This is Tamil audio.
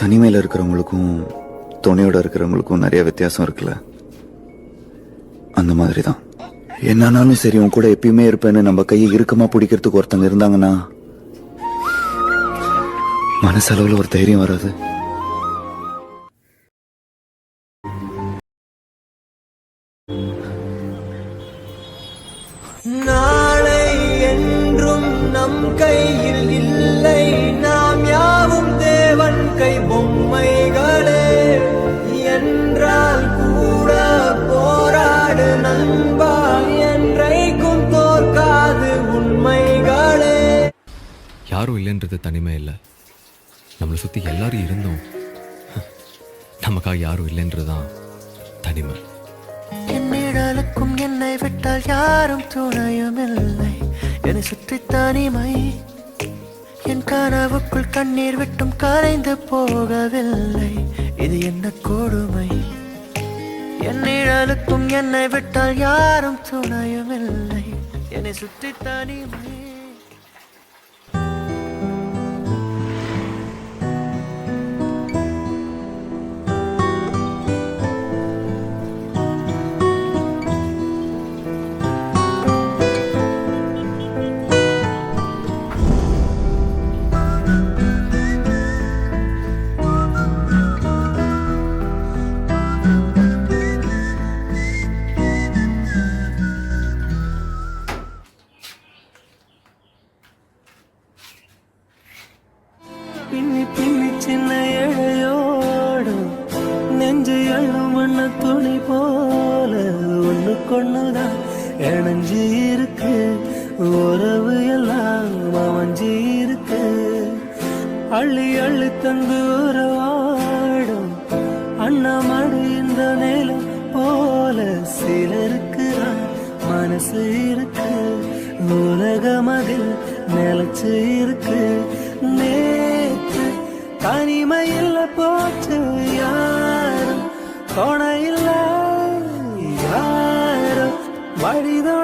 தனிமையில் இருக்கிறவங்களுக்கும் துணையோட இருக்கிறவங்களுக்கும் நிறைய வித்தியாசம் இருக்குல்ல. அந்த மாதிரி தான் என்னானாலும் சரி உன் கூட எப்பயுமே இருப்பேன்னு நம்ம கையை இறுக்கமா பிடிக்கிறதுக்கு ஒருத்தங்க இருந்தாங்கன்னா மனசளவுல ஒரு தைரியம் வராது. நாளை என்றும் நம் கையில் இல்லை, நாம் யாவும் தேவன் கை பொம்மைகளே. என்றால் கூட போராடு நண்பா, என்றைக்கும் தோற்காது உண்மைகளே. யாரும் இல்லைன்றது தனிமை இல்லை, நம்மளை சுற்றி எல்லாரும் இருந்தோம் நமக்காக யாரும் இல்லைன்றதுதான் தனிமை. என்னிடலுக்கும் என்னை விட்டால் யாரும் துணையும் இல்லை, என்னை சுற்றி தனிமை. என் கனவுக்குள் கண்ணீர் விட்டும் கரைந்து போகவில்லை, இது என்ன கொடுமை. என்னிடலுக்கும் என்னை விட்டால் யாரும் துணையும் இல்லை, என்னை சுற்றி தனிமை. பின்னி பின்னி சின்ன இழையோடு நெஞ்சு எள்ளும் வண்ண துணி போல ஒண்ணுக்கொண்ணுதான் இணைஞ்சு இருக்கு, உறவு எல்லாம் அமைஞ்சு இருக்கு. அள்ளி அள்ளி தந்து உறவாடும் அண்ணாமடு இந்த நேலம் போல சிலருக்கு மனசு இருக்கு, உலகமதில் நிலச்சு இருக்கு. நேற்று தனிமையில் போச்சு யாரும் துணையில் யாரும் வழிதோ